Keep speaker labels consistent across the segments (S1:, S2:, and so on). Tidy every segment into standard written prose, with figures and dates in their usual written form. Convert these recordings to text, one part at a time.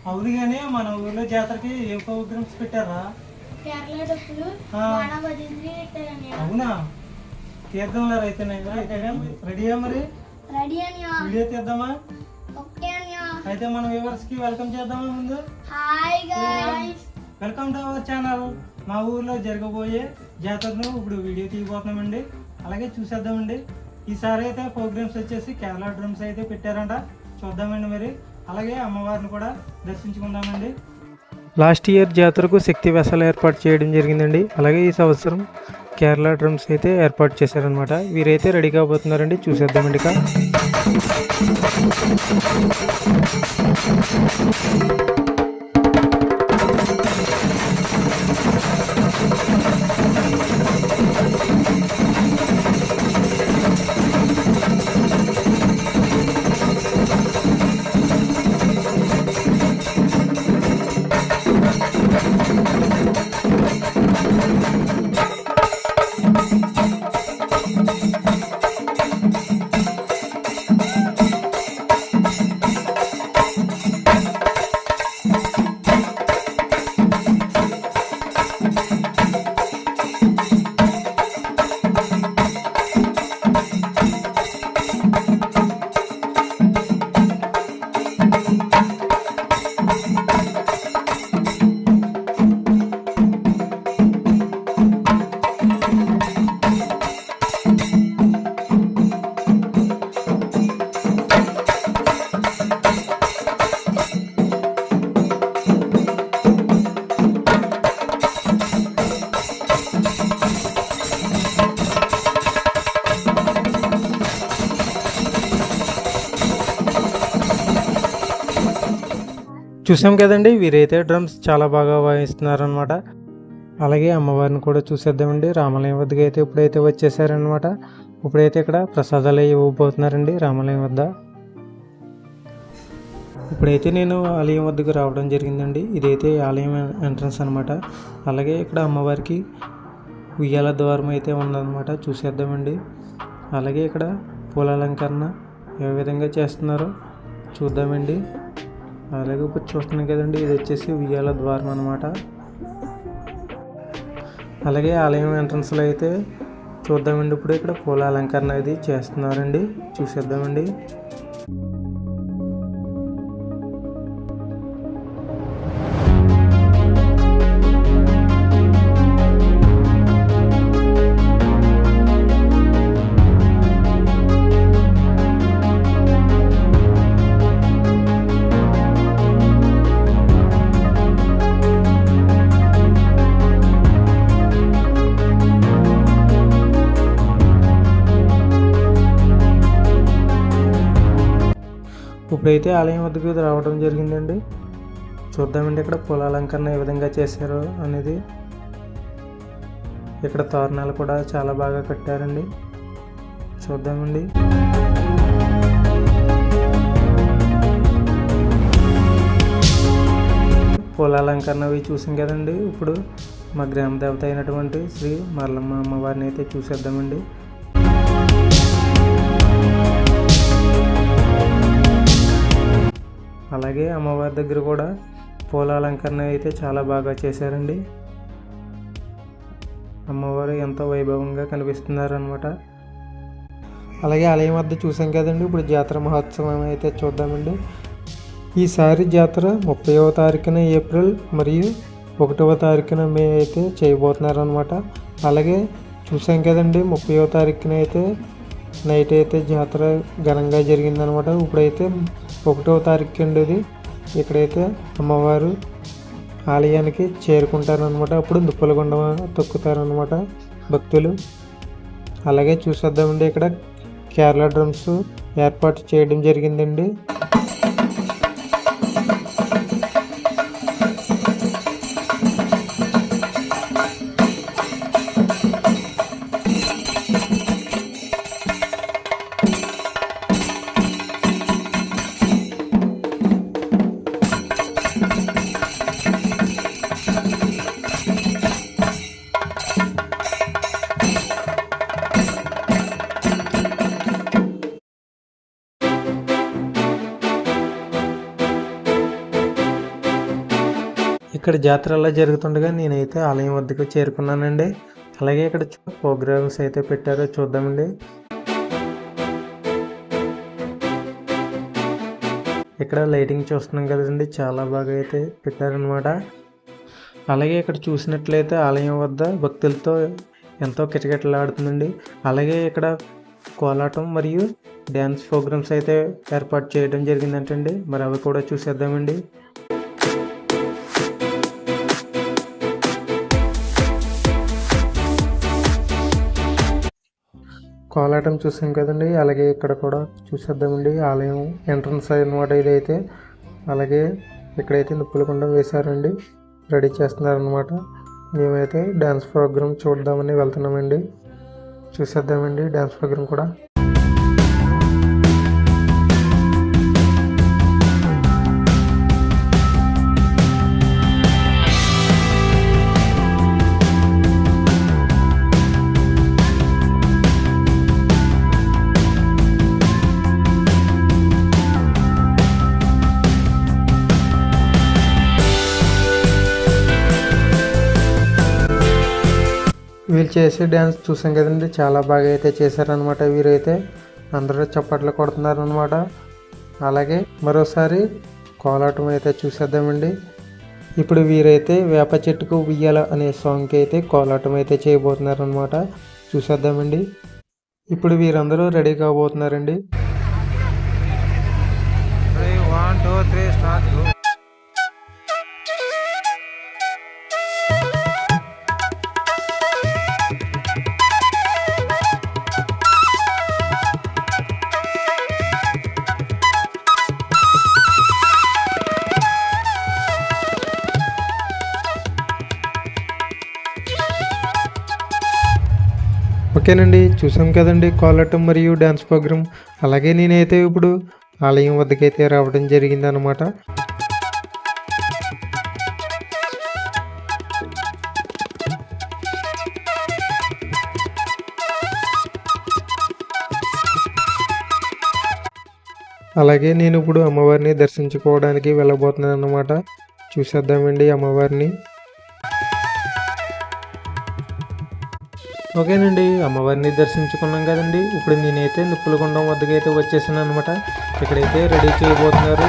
S1: అవును కానీ మన ఊర్లో జాతరకి ఏ ప్రోగ్రామ్స్ పెట్టారా? అవునా? తీర్థంలో అయితే రెడీయా? మరి వీడియో తీద్దామా? అయితే మనం వ్యూవర్స్ కి వెల్కమ్ చేద్దామా? ముందు వెల్కమ్ టు అవర్ ఛానల్. మా ఊర్లో జరగబోయే జాతరను ఇప్పుడు వీడియో తీయబోతున్నామండి. అలాగే చూసేద్దామండి. ఈసారి అయితే ప్రోగ్రామ్స్ వచ్చేసి కేరళ డ్రమ్స్ అయితే పెట్టారంట, చూద్దామండి. మరి అలాగే అమ్మవారిని కూడా దర్శించుకుందామండి. లాస్ట్ ఇయర్ జాతరకు శక్తి వెసలు ఏర్పాటు చేయడం జరిగిందండి. అలాగే ఈ సంవత్సరం కేరళ డ్రమ్స్ అయితే ఏర్పాటు చేశారనమాట. వీరైతే రెడీ కాబోతున్నారండి, చూసేద్దామండి. ఇక చూసాం కదండి, వీరైతే డ్రమ్స్ చాలా బాగా వాయిస్తున్నారనమాట. అలాగే అమ్మవారిని కూడా చూసేద్దామండి. రామాలయం వద్దకు అయితే ఇప్పుడైతే వచ్చేసారనమాట. ఇప్పుడైతే ఇక్కడ ప్రసాదాలు ఇవ్వబోతున్నారండి రామాలయం వద్ద. ఇప్పుడైతే నేను ఆలయం వద్దకు రావడం జరిగిందండి. ఇదైతే ఆలయం ఎంట్రన్స్ అనమాట. అలాగే ఇక్కడ అమ్మవారికి ఉయ్యాల ద్వారం అయితే ఉందన్నమాట, చూసేద్దామండి. అలాగే ఇక్కడ పూల అలంకరణ ఏ విధంగా చేస్తున్నారో చూద్దామండి. అలాగే ఇప్పుడు చూస్తున్నాం కదండి, ఇది వచ్చేసి ఉయ్యాల ద్వారం అనమాట. అలాగే ఆలయం ఎంట్రన్స్లో అయితే చూద్దామండి. ఇప్పుడు ఇక్కడ పూల అలంకరణ అది చేస్తున్నారండి, చూసేద్దామండి. ఇప్పుడైతే ఆలయం వద్దకు రావడం జరిగిందండి. చూద్దామండి ఇక్కడ పూల అలంకరణ ఏ విధంగా చేశారో అనేది. ఇక్కడ తోరణాలు కూడా చాలా బాగా కట్టారండి, చూద్దామండి. పూల అలంకరణ అవి చూసాం కదండి. ఇప్పుడు మా గ్రామ దేవత అయినటువంటి శ్రీ మరలమ్మ అమ్మవారిని అయితే చూసేద్దామండి. అలాగే అమ్మవారి దగ్గర కూడా పూల అలంకరణ అయితే చాలా బాగా చేశారండి. అమ్మవారు ఎంతో వైభవంగా కనిపిస్తున్నారనమాట. అలాగే ఆలయం వద్ద చూసాం కదండి. ఇప్పుడు జాతర మహోత్సవం అయితే చూద్దామండి. ఈసారి జాతర 30వ తారీఖున ఏప్రిల్ మరియు 1వ తారీఖున మే అయితే చేయబోతున్నారనమాట. అలాగే చూసాం కదండి, 30వ తారీఖున అయితే నైట్ అయితే జాతర ఘనంగా జరిగిందనమాట. ఇప్పుడైతే 1వ తారీఖు అండి ఇది. ఇక్కడైతే అమ్మవారు ఆలయానికి చేరుకుంటారనమాట. అప్పుడు దుప్పలగుండ తొక్కుతారనమాట భక్తులు. అలాగే చూసేద్దామండి, ఇక్కడ కేరళ డ్రమ్స్ ఏర్పాటు చేయడం జరిగిందండి. ఇక్కడ జాతర అలా జరుగుతుండగా నేనైతే ఆలయం వద్దకు చేరుకున్నానండి. అలాగే ఇక్కడ ప్రోగ్రామ్స్ అయితే పెట్టారో చూద్దామండి. ఇక్కడ లైటింగ్ చూస్తున్నాం కదండి, చాలా బాగా అయితే పెట్టారనమాట. అలాగే ఇక్కడ చూసినట్లయితే ఆలయం వద్ద భక్తులతో ఎంతో కిటకిటలాడుతుందండి. అలాగే ఇక్కడ కోలాటం మరియు డ్యాన్స్ ప్రోగ్రామ్స్ అయితే ఏర్పాటు చేయడం జరిగిందంటండి. మరి అవి కూడా చూసేద్దామండి. కోలాటం చూసాం కదండి, అలాగే ఇక్కడ కూడా చూసేద్దామండి. ఆలయం ఎంట్రన్స్ అన్నమాట ఇదైతే. అలాగే ఇక్కడైతే నిప్పుల కుండం వేశారండి, రెడీ చేస్తున్నారనమాట. మేమైతే డ్యాన్స్ ప్రోగ్రామ్ చూద్దామని వెళ్తున్నామండి. చూసేద్దామండి డ్యాన్స్ ప్రోగ్రామ్ కూడా. వీళ్ళు చేసే డ్యాన్స్ చూసాం కదండి, చాలా బాగా అయితే చేశారనమాట. వీరైతే అందరూ చప్పట్లు కొడుతున్నారనమాట. అలాగే మరోసారి కోలాటం అయితే చూసేద్దామండి. ఇప్పుడు వీరైతే వేప చెట్టుకు ఉయ్యాల అనే సాంగ్కి అయితే కోలాటం అయితే చేయబోతున్నారనమాట. చూసేద్దామండి. ఇప్పుడు వీరందరూ రెడీ కాబోతున్నారండి. 1 2 3 స్టార్ట్. ఓకేనండి, చూసాం కదండి కోలాటం మరియు డ్యాన్స్ ప్రోగ్రామ్. అలాగే నేనైతే ఇప్పుడు ఆలయం వద్దకైతే రావడం జరిగింది అనమాట. అలాగే నేను ఇప్పుడు అమ్మవారిని దర్శించుకోవడానికి వెళ్ళబోతున్నాను అనమాట. చూసేద్దామండి అమ్మవారిని. ఓకేనండి, అమ్మవారిని దర్శించుకున్నాం కదండి. ఇప్పుడు నేనైతే నిప్పుల కుండం వద్దకైతే వచ్చేసాను అనమాట. ఇక్కడైతే రెడీ చేయబోతున్నారు.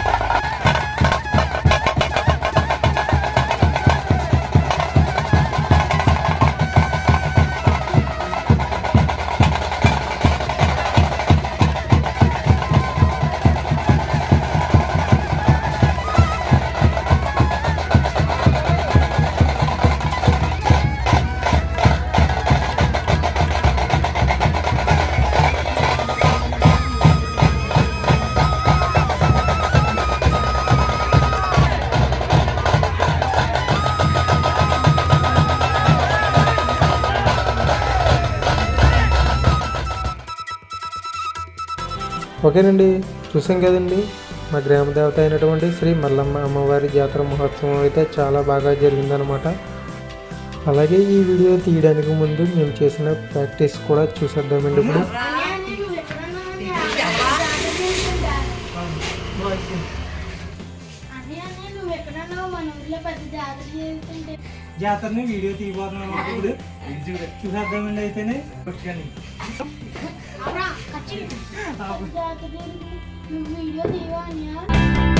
S1: ఓకేనండి, చూసాం కదండి మా గ్రామ దేవత అయినటువంటి శ్రీ మల్లమ్మ అమ్మవారి జాతర మహోత్సవం అయితే చాలా బాగా జరిగిందనమాట. అలాగే ఈ వీడియో తీయడానికి ముందు మేము చేసిన ప్రాక్టీస్ కూడా చూసేద్దామండి. ఇప్పుడు జాతరని వీడియో తీయబోతున్నాం. ఇప్పుడు చూసేద్దామండి. అయితేనే
S2: వీడియో తీయవా